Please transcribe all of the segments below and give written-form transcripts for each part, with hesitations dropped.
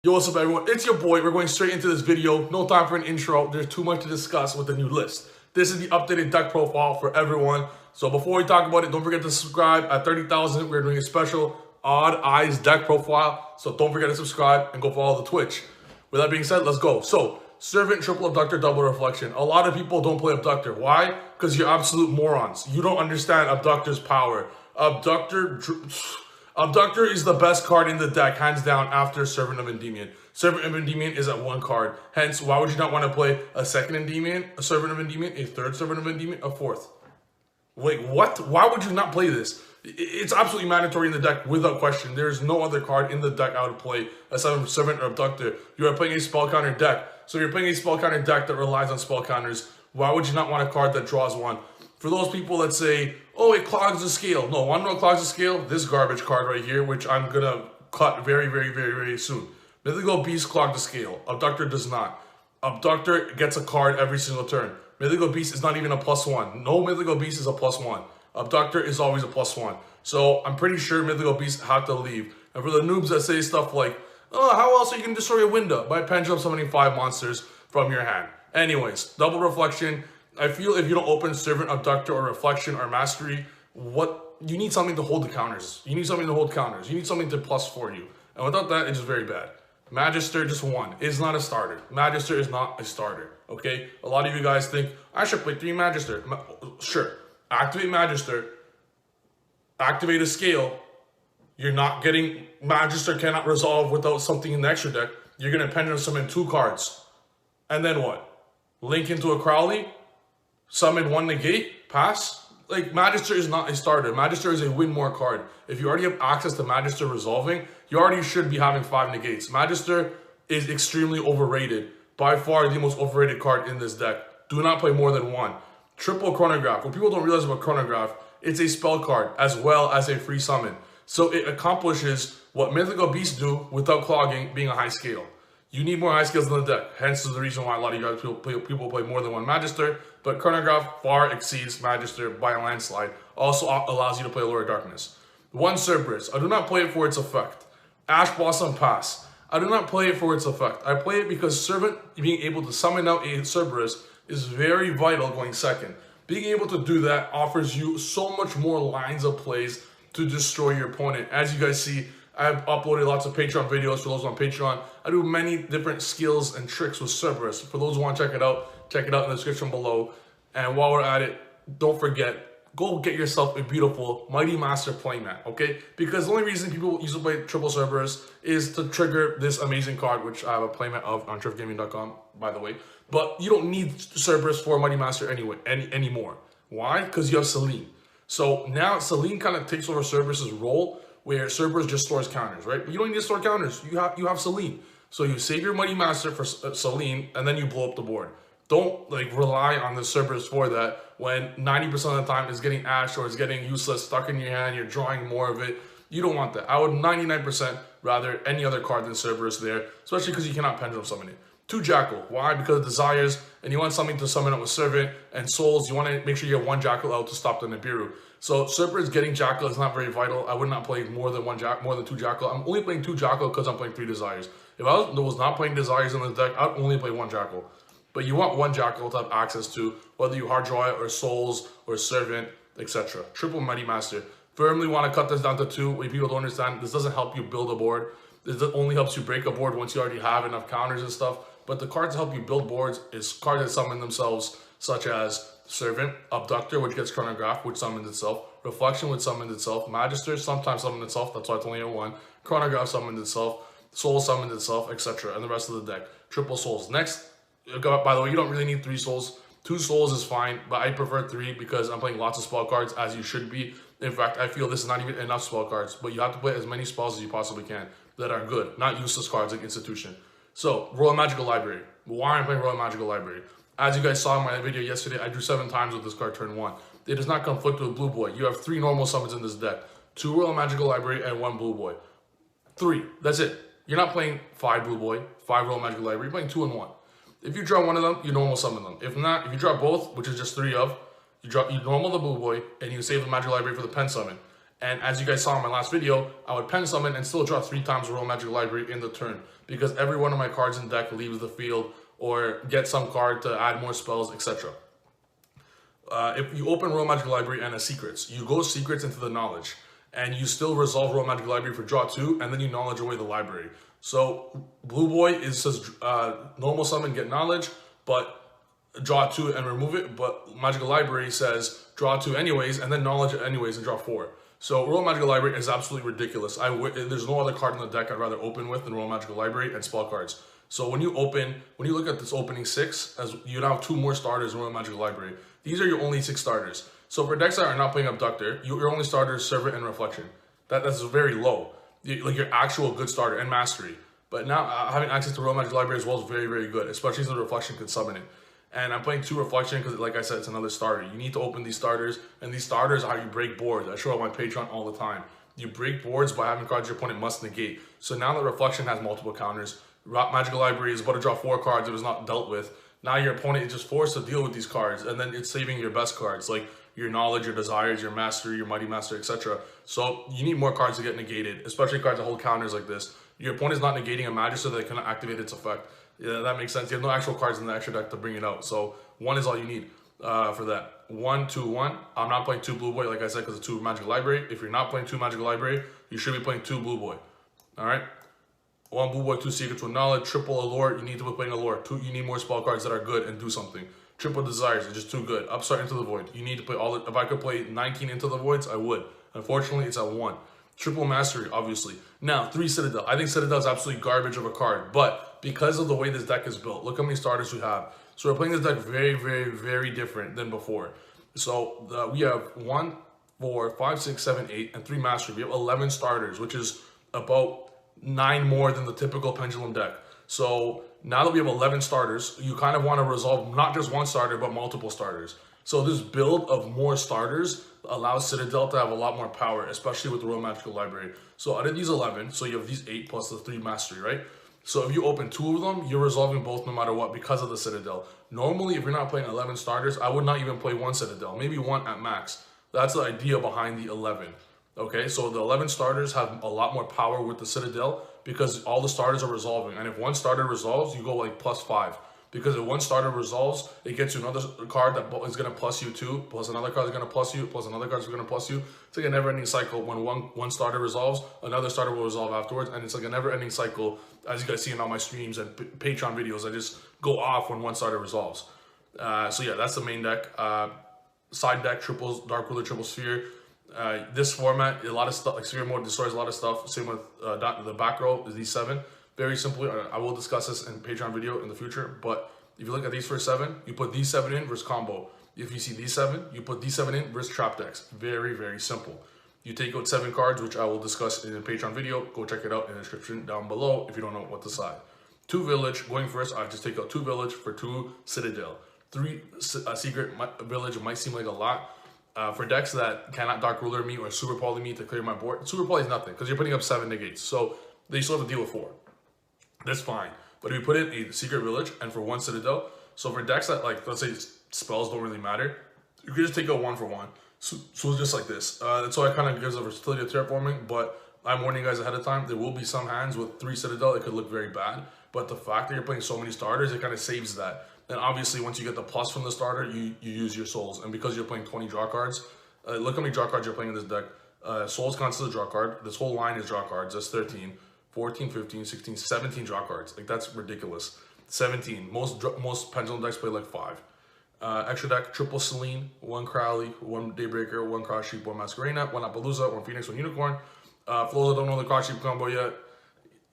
Yo, what's up everyone? It's your boy. We're going straight into this video. No time for an intro. There's too much to discuss with the new list. This is the updated deck profile for everyone. So before we talk about it, don't forget to subscribe. At 30,000, we're doing a special Odd Eyes deck profile. So don't forget to subscribe and go follow the Twitch. With that being said, let's go. So, Servant, Triple Abductor, Double Reflection. A lot of people don't play Abductor. Why? Because you're absolute morons. You don't understand Abductor's power. Abductor is the best card in the deck, hands down, after Servant of Endymion. Servant of Endymion is at one card. Hence, why would you not want to play a second Endymion, a Servant of Endymion, a third Servant of Endymion, a fourth? Wait, what? Why would you not play this? It's absolutely mandatory in the deck, without question. There's no other card in the deck I would play aside from Servant or Abductor. You are playing a spell counter deck. So you're playing a spell counter deck that relies on spell counters. Why would you not want a card that draws one? For those people that say, oh, it clogs the scale. No, want to know what clogs the scale? This garbage card right here, which I'm going to cut very soon. Mythical Beast clog the scale. Abductor does not. Abductor gets a card every single turn. Mythical Beast is not even a +1. No Mythical Beast is a +1. Abductor is always a +1. So I'm pretty sure Mythical Beast have to leave. And for the noobs that say stuff like, oh, how else are you going to destroy a window? By pendulum summoning 5 monsters from your hand. Anyways, Double Reflection. I feel if you don't open Servant, Abductor, or Reflection, or Mastery, you need something to hold the counters. You need something to hold counters. You need something to +4 you. And without that, it's just very bad. Magister, just 1. It's not a starter. Magister is not a starter, okay? A lot of you guys think, I should play 3 Magister. Sure. Activate Magister. Activate a scale. You're not getting... Magister cannot resolve without something in the extra deck. You're going to pendulum summon 2 cards. And then what? Link into a Crowley? Summon 1 negate, pass. Like, Magister is not a starter. Magister is a win more card. If you already have access to Magister resolving, you already should be having 5 negates. Magister is extremely overrated. By far the most overrated card in this deck. Do not play more than 1. Triple Chronograph. What people don't realize about Chronograph, it's a spell card as well as a free summon. So it accomplishes what Mythical Beasts do without clogging, being a high scale. You need more high scales in the deck. Hence is the reason why a lot of you guys people play more than 1 Magister. But Chronograph far exceeds Magister by a landslide. Also allows you to play Lure of Darkness. 1 Cerberus. I do not play it for its effect. Ash Blossom Pass. I do not play it for its effect. I play it because Servant being able to summon out a Cerberus is very vital going second. Being able to do that offers you so much more lines of plays to destroy your opponent. As you guys see, I've uploaded lots of Patreon videos for those on Patreon. I do many different skills and tricks with Cerberus. For those who want to check it out in the description below. And while we're at it, don't forget, go get yourself a beautiful Mighty Master playmat, okay? Because the only reason people used to play Triple Cerberus is to trigger this amazing card, which I have a playmat of on thriftgaming.com, by the way. But you don't need Cerberus for Mighty Master anymore. Why? Because you have Selene. So now Selene kind of takes over Cerberus's role, where Cerberus just stores counters, right? But you don't need to store counters. You have Selene. So you save your Mighty Master for Selene, and then you blow up the board. Don't rely on the Cerberus for that when 90% of the time it's getting Ash or it's getting useless, stuck in your hand, you're drawing more of it. You don't want that. I would 99% rather any other card than Cerberus there, especially because you cannot pendulum summon it. 2 Jackal. Why? Because of Desires, and you want something to summon up with Servant, and Souls, you want to make sure you have 1 Jackal out to stop the Nibiru. So Cerberus getting Jackal is not very vital. I would not play more than 2 Jackal. I'm only playing 2 Jackal because I'm playing 3 Desires. If I was not playing Desires in the deck, I'd only play 1 Jackal. But you want 1 Jackal to have access to, whether you hard draw it or Souls or Servant, etc. Triple Mighty Master. Firmly want to cut this down to 2. What people don't understand, this doesn't help you build a board. This only helps you break a board once you already have enough counters and stuff. But the cards that help you build boards is cards that summon themselves, such as Servant, Abductor, which gets Chronograph, which summons itself, Reflection, which summons itself, Magister sometimes summons itself, that's why it's only a 1, Chronograph summons itself, Soul summons itself, etc. And the rest of the deck. Triple Souls. Next, by the way, you don't really need 3 Souls. 2 Souls is fine, but I prefer 3 because I'm playing lots of spell cards, as you should be. In fact, I feel this is not even enough spell cards, but you have to play as many spells as you possibly can that are good, not useless cards like Institution. So, Royal Magical Library. Why am I playing Royal Magical Library? As you guys saw in my video yesterday, I drew 7 times with this card turn 1. It does not conflict with Blue Boy. You have 3 normal summons in this deck. 2 Royal Magical Library and 1 Blue Boy. 3. That's it. You're not playing 5 Blue Boy, 5 Royal Magical Library. You're playing 2 and 1. If you draw one of them, you normal summon them. If not, if you draw both, which is just 3 of, you normal the Blue Boy, and you save the Magical Library for the pen summon. And as you guys saw in my last video, I would pen summon and still draw 3 times Royal Magic Library in the turn, because every one of my cards in deck leaves the field or get some card to add more spells, etc. If you open Royal Magic Library and a Secrets, you go Secrets into the Knowledge, and you still resolve Royal Magic Library for draw 2, and then you Knowledge away the library. So Blue Boy says normal summon, get Knowledge, but draw 2 and remove it. But Magical Library says draw 2 anyways, and then Knowledge it anyways and draw 4. So Royal Magical Library is absolutely ridiculous. There's no other card in the deck I'd rather open with than Royal Magical Library and spell cards. So when you look at this opening 6, as you now have 2 more starters in Royal Magical Library. These are your only 6 starters. So for decks that are not playing Abductor, your only starter is Servant and Reflection. That's very low. Like your actual good starter and Mastery. But now having access to Royal Magic Library as well is very, very good, especially since the Reflection can summon it. And I'm playing 2 Reflection because, like I said, it's another starter. You need to open these starters, and these starters are how you break boards. I show on my Patreon all the time. You break boards by having cards your opponent must negate. So now that Reflection has multiple counters, Magical Library is about to draw 4 cards if it's not dealt with. Now your opponent is just forced to deal with these cards, and then it's saving your best cards, like your Knowledge, your Desires, your Mastery, your Mighty Master, etc. So you need more cards to get negated, especially cards that hold counters like this. Your opponent's not negating a Magic, so they cannot activate its effect. Yeah, that makes sense. You have no actual cards in the extra deck to bring it out, so 1 is all you need for that. 1, 2, 1. I'm not playing 2 Blue Boy, like I said, because it's 2 Magical Library. If you're not playing 2 Magical Library, you should be playing 2 Blue Boy. All right? 1 Blue Boy, 2 Secrets with Knowledge, triple Allure. You need to be playing Allure. 2, you need more spell cards that are good and do something. Triple Desires is just too good. Upstart Into the Void. You need to play all the. If I could play 19 Into the Voids, I would. Unfortunately, it's at 1. Triple Mastery, obviously. Now, 3 Citadel. I think Citadel is absolutely garbage of a card, but because of the way this deck is built, look how many starters we have. So we're playing this deck very, very, very different than before. So we have 1, 4, 5, 6, 7, 8, and 3 Mastery. We have 11 starters, which is about 9 more than the typical Pendulum deck. So now that we have 11 starters, you kind of want to resolve not just 1 starter, but multiple starters. So this build of more starters allows Citadel to have a lot more power, especially with the Royal Magical Library. So out of these 11, so you have these 8 plus the 3 Mastery, right? So if you open 2 of them, you're resolving both no matter what because of the Citadel. Normally, if you're not playing 11 starters, I would not even play 1 Citadel, maybe 1 at max. That's the idea behind the 11. Okay, so the 11 starters have a lot more power with the Citadel because all the starters are resolving. And if 1 starter resolves, you go like +5. Because if 1 starter resolves, it gets you another card that is going to plus you 2, plus another card is going to plus you, plus another card is going to plus you. It's like a never-ending cycle. When one starter resolves, another starter will resolve afterwards. And it's like a never-ending cycle. As you guys see in all my streams and Patreon videos, I just go off when 1 starter resolves. So yeah, that's the main deck. Side deck, triples, Dark Ruler, triple Sphere. This format, a lot of stuff, like Sphere mode destroys a lot of stuff. Same with the back row is these 7. Very simply, I will discuss this in Patreon video in the future, but if you look at these first 7, you put these 7 in versus combo. If you see these 7, you put these 7 in versus trap decks. Very, very simple. You take out 7 cards, which I will discuss in a Patreon video. Go check it out in the description down below if you don't know what to decide. 2 Village, going first, I just take out 2 Village for 2 Citadel. 3 Secret Village might seem like a lot. For decks that cannot Dark Ruler me or Super Poly me to clear my board, Super Poly is nothing because you're putting up 7 negates. So they still have to deal with 4. That's fine. But if you put in a Secret Village and for 1 Citadel, so for decks that, like, let's say spells don't really matter, you can just take out 1 for 1. So it's just like this. That's why it kind of gives a versatility of terraforming, but I'm warning you guys ahead of time, there will be some hands with 3 Citadel that could look very bad, but the fact that you're playing so many starters, it kind of saves that. And obviously, once you get the plus from the starter, you use your souls. And because you're playing 20 draw cards, look how many draw cards you're playing in this deck. Souls counts as a draw card. This whole line is draw cards. That's 13. 14, 15, 16, 17 draw cards. Like, that's ridiculous. 17. Most Pendulum decks play like 5. Extra deck, triple Selene, 1 Crowley, 1 Daybreaker, 1 Cross Sheep, 1 Masquerena, 1 Appaloosa, 1 Phoenix, 1 Unicorn. Flows, I don't know the Cross Sheep combo yet.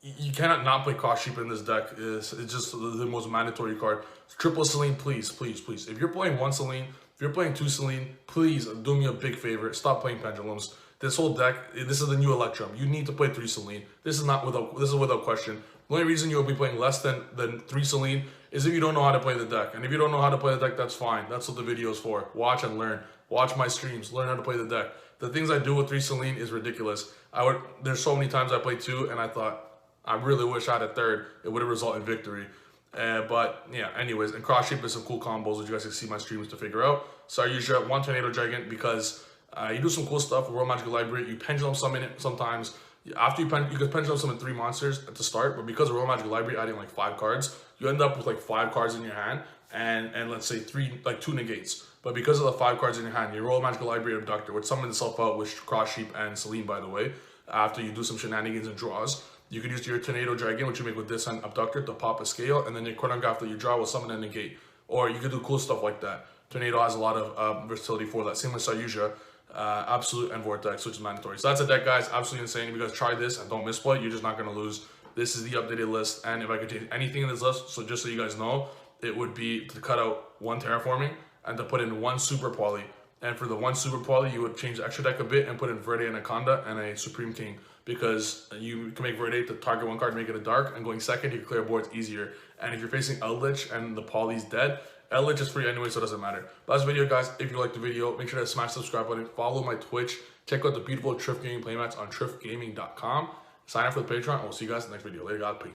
You cannot not play Cross Sheep in this deck. It's just the most mandatory card. Triple Selene, please, please, please. If you're playing 1 Selene, if you're playing 2 Selene, please do me a big favor. Stop playing Pendulums. This whole deck, this is the new Electrum. You need to play 3 Selene. This is without question. The only reason you'll be playing less than 3 Selene is if you don't know how to play the deck. And if you don't know how to play the deck, that's fine. That's what the video is for. Watch and learn. Watch my streams. Learn how to play the deck. The things I do with 3 Selene is ridiculous. There's so many times I played 2 and I thought, I really wish I had a 3rd. It would have resulted in victory. But yeah, anyways, and Cross Shape is some cool combos that you guys can see my streams to figure out. So I usually have 1 Tornado Dragon because You do some cool stuff with Royal Magic Library. You pendulum summon it sometimes. After you could pendulum summon 3 monsters at the start, but because of Royal Magic Library adding like 5 cards, you end up with like 5 cards in your hand and let's say 2 negates. But because of the 5 cards in your hand, your Royal Magic Library Abductor would summon itself out with Cross Sheep and Celine, by the way. After you do some shenanigans and draws, you can use your Tornado Dragon, which you make with this and Abductor, to pop a scale, and then your chronograph that you draw will summon a negate. Or you could do cool stuff like that. Tornado has a lot of versatility for that. Same with Sayuja, Absolute, and Vortex, which is mandatory. So that's a deck, guys. Absolutely insane. If you guys try this and don't misplay, you're just not going to lose. This is the updated list, and if I could change anything in this list, so just so you guys know, it would be to cut out 1 Terraforming and to put in 1 Super Poly. And for the 1 Super Poly, you would change the extra deck a bit and put in Verde Anaconda and a Supreme King, because you can make Verde to target 1 card, make it a dark, and going second, you can clear boards easier. And if you're facing Eldritch and the Poly's dead, Eldritch is free anyway, so it doesn't matter. Last video, guys. If you liked the video, make sure to smash the subscribe button, follow my Twitch, check out the beautiful Triff Gaming playmats on triffgaming.com, sign up for the Patreon, and we'll see you guys in the next video. Later, guys. Peace.